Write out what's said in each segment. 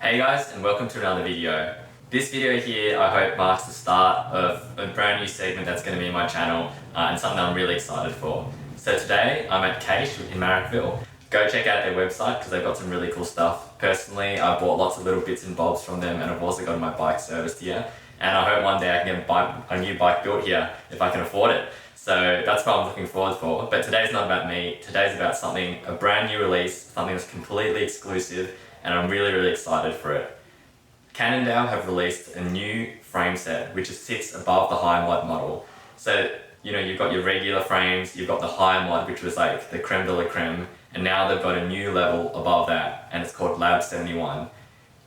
Hey guys, and welcome to another video. This video here I hope marks the start of a brand new segment that's going to be in my channel and something I'm really excited for. So today I'm at CCACHE in Marrickville. Go check out their website because they've got some really cool stuff. Personally, I bought lots of little bits and bobs from them, and I've also got my bike serviced here. And I hope one day I can get a new bike built here if I can afford it. So that's what I'm looking forward for. But today's not about me. Today's about a brand new release, something that's completely exclusive, and I'm really excited for it. Cannondale have released a new frame set which sits above the Hi-mod model. So, you know, you've got your regular frames, you've got the Hi-mod, which was like the creme de la creme, and now they've got a new level above that, and it's called Lab71.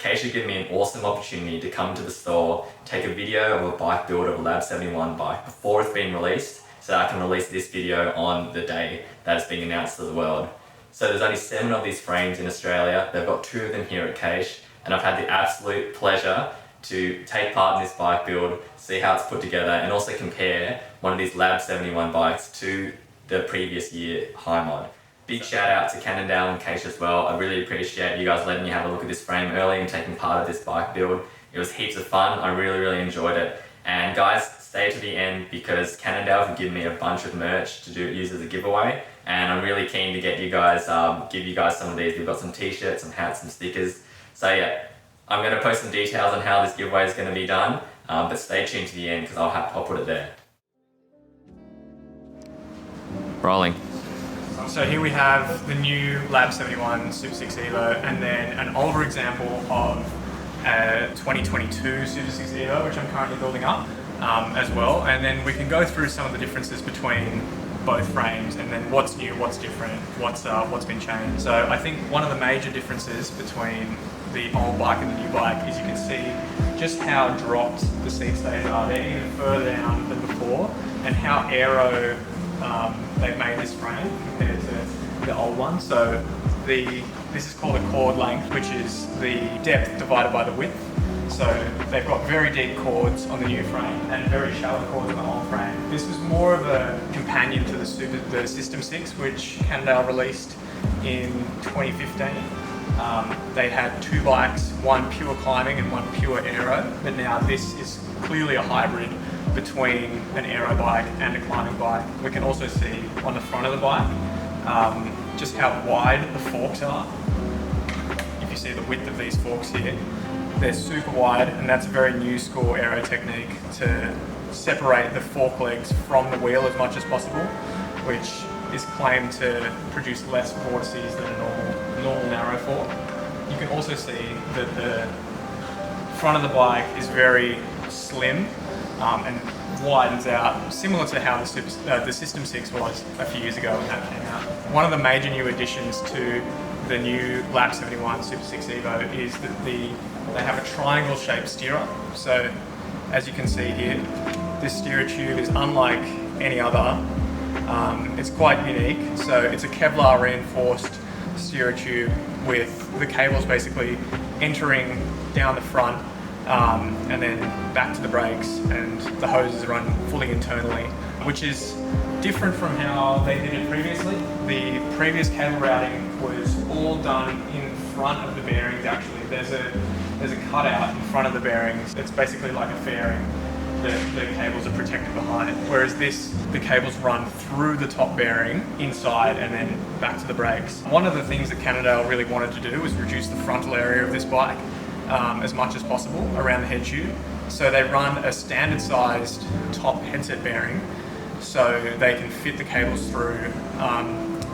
CCACHE gave me an awesome opportunity to come to the store, take a video of a bike build of a Lab71 bike before it's been released, so that I can release this video on the day that it's being announced to the world. So there's only 7 of these frames in Australia. They've got 2 of them here at CCACHE, and I've had the absolute pleasure to take part in this bike build, see how it's put together, and also compare one of these Lab71 bikes to the previous year Hi-mod. Big shout out to Cannondale and CCACHE as well. I really appreciate you guys letting me have a look at this frame early and taking part of this bike build. It was heaps of fun. I really enjoyed it. And guys, stay to the end because Cannondale have given me a bunch of merch to use as a giveaway, and I'm really keen to get you guys, give you guys some of these. We've got some t-shirts, some hats, some stickers. So yeah, I'm going to post some details on how this giveaway is going to be done, but stay tuned to the end because I'll put it there. Rolling. So here we have the new Lab71 SuperSix Evo, and then an older example of 2022 SuperSix Evo, which I'm currently building up as well. And then we can go through some of the differences between both frames, and then what's new, what's different, what's been changed. So I think one of the major differences between the old bike and the new bike is you can see just how dropped the seat stays are. They're even further down than before, and how aero they've made this frame compared to the old one. So this is called a chord length, which is the depth divided by the width. So they've got very deep chords on the new frame and very shallow chords on the old frame. This was more of a companion to the System 6, which Cannondale released in 2015. They had 2 bikes, one pure climbing and one pure aero, but now this is clearly a hybrid between an aero bike and a climbing bike. We can also see on the front of the bike just how wide the forks are. If you see the width of these forks here, they're super wide, and that's a very new school aero technique to separate the fork legs from the wheel as much as possible, which is claimed to produce less vortices than a normal narrow fork. You can also see that the front of the bike is very slim and widens out, similar to how the System 6 was a few years ago when that came out. One of the major new additions to the new Lab71 SuperSix Evo is that they have a triangle shaped steerer. So as you can see here, this steerer tube is unlike any other. It's quite unique. So it's a Kevlar reinforced steerer tube with the cables basically entering down the front and then back to the brakes, and the hoses run fully internally, which is different from how they did it previously. The previous cable routing was all done in front of the bearings. Actually, there's a cutout in front of the bearings. It's basically like a fairing that the cables are protected behind. Whereas the cables run through the top bearing inside and then back to the brakes. One of the things that Cannondale really wanted to do was reduce the frontal area of this bike as much as possible around the head tube. So they run a standard sized top headset bearing so they can fit the cables through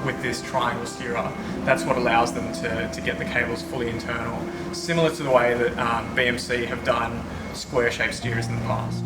with this triangle steerer. That's what allows them to get the cables fully internal, similar to the way that BMC have done square shaped steerers in the past.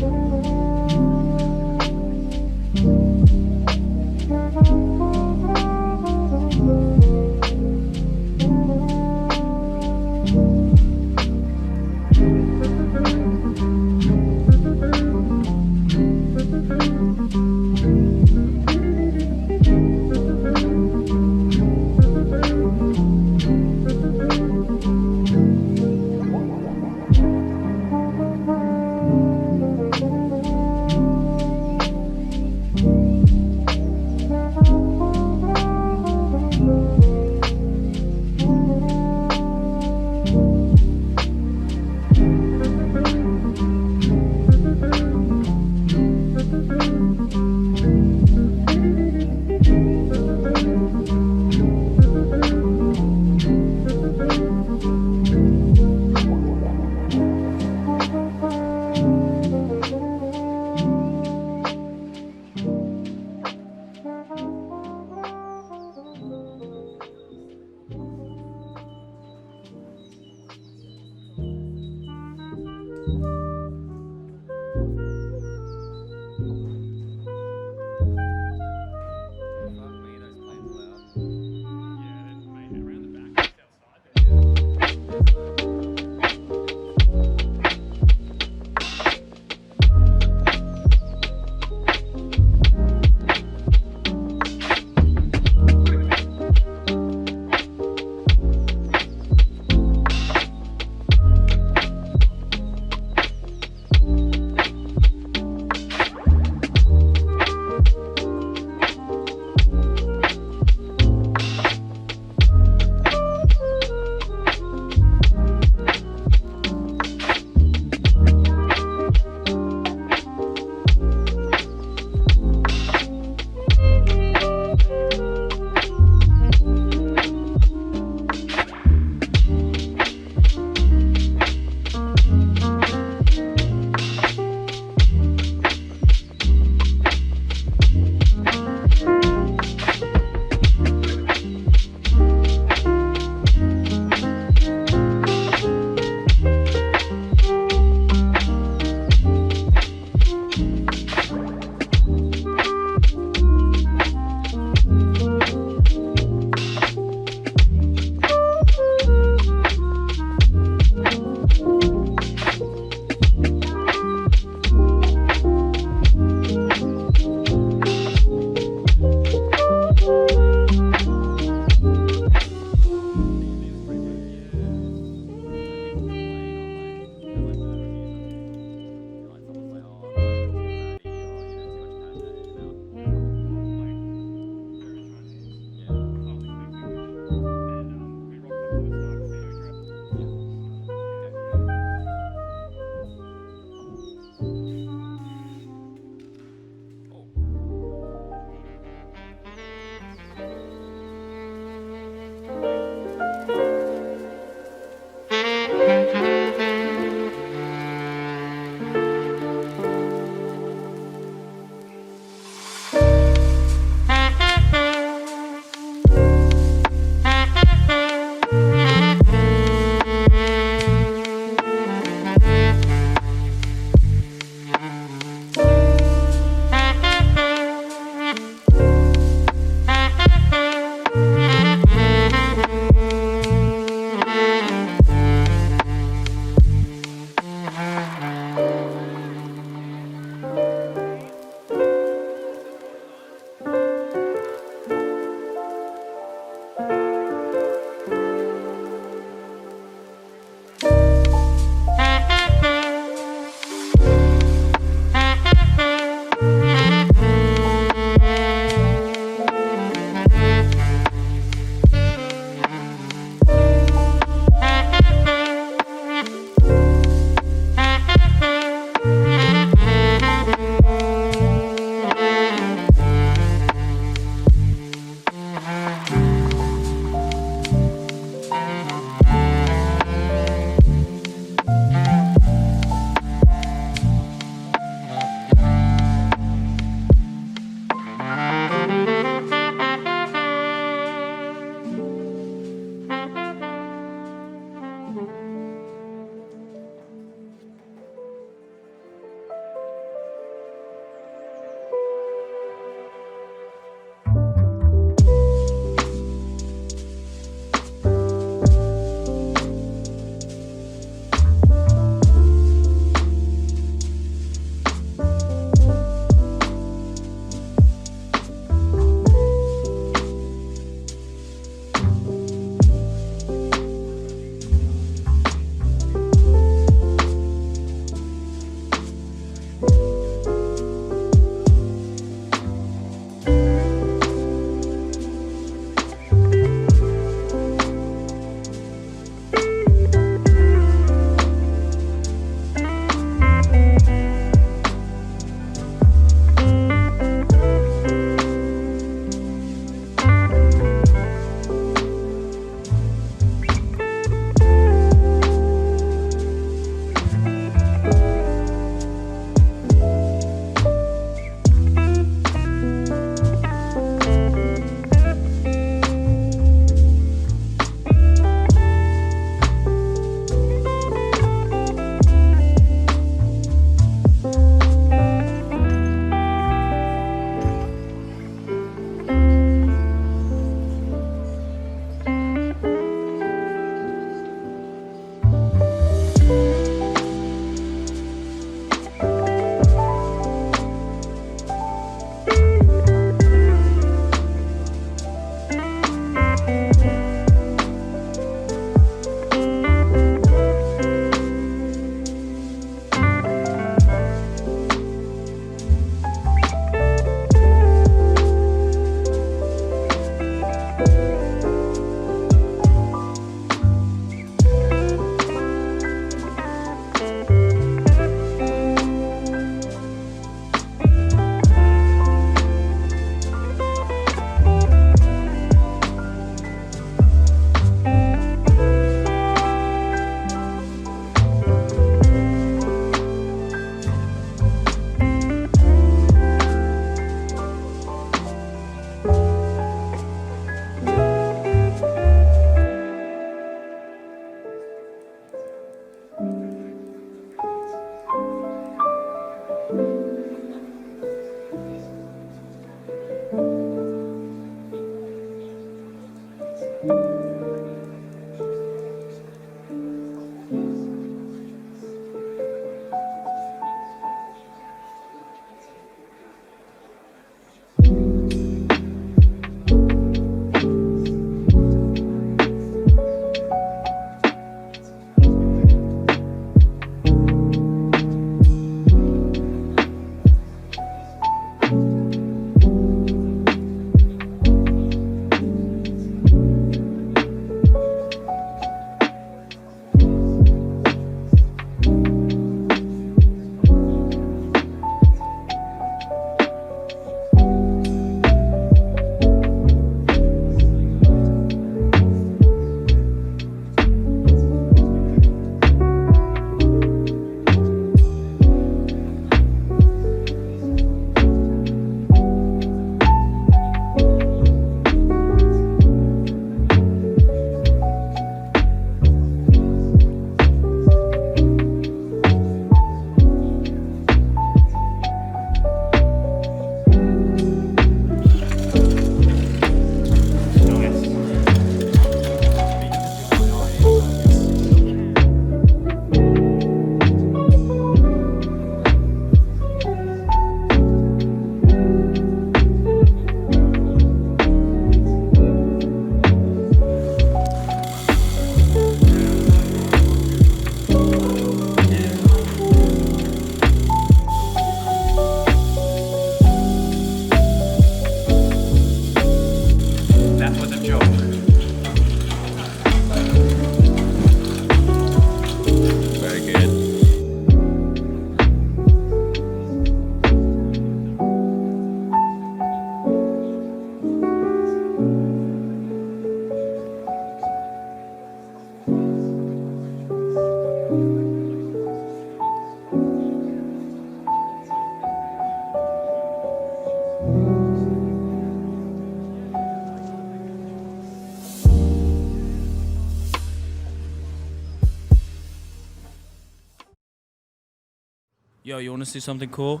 Yo, you want to see something cool?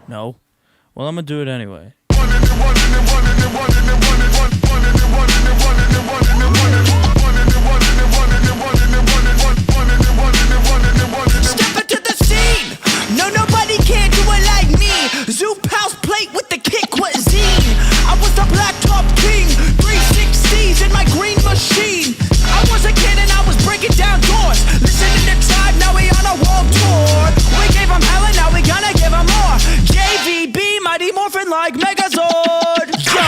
No? Well, I'm gonna do it anyway. Step into the scene! No, nobody can do it like me. Zoop house plate with the kick cuisine. I was the black top king, 360s in my green machine. I was a kid and I was breaking down doors. Listening to Tribe, now we on a world tour. We gave them hell and now we gonna give them more. JVB, Mighty Morphin like Megazord. Yo,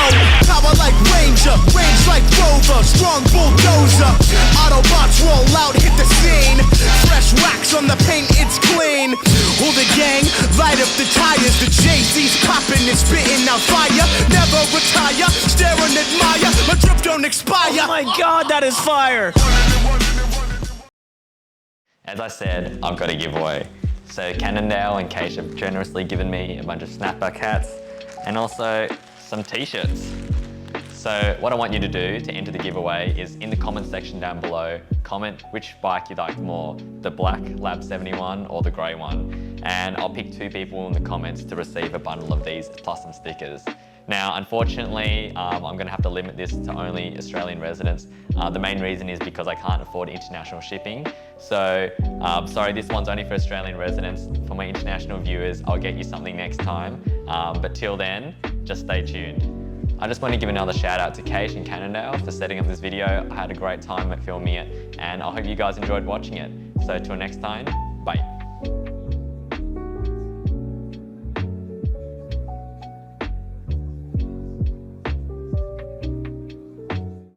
power like Ranger, range like Rover, strong bulldozer. Autobots roll out, hit the scene. Fresh wax on the paint, it's clean. Hold the gang, light up the tires. The Jay-Z's popping and spitting out fire. Never retire, stare and admire. My drip don't expire. Oh my god, that is fire. As I said, I've got a giveaway. So Cannondale and CCACHE have generously given me a bunch of snapback hats and also some t-shirts. So what I want you to do to enter the giveaway is in the comment section down below, comment which bike you like more, the black Lab71 or the grey one. And I'll pick 2 people in the comments to receive a bundle of these plus some stickers. Now, unfortunately, I'm going to have to limit this to only Australian residents. The main reason is because I can't afford international shipping. So, sorry, this one's only for Australian residents. For my international viewers, I'll get you something next time. But till then, just stay tuned. I just want to give another shout out to CCACHE and Cannondale for setting up this video. I had a great time at filming it, and I hope you guys enjoyed watching it. So till next time, bye.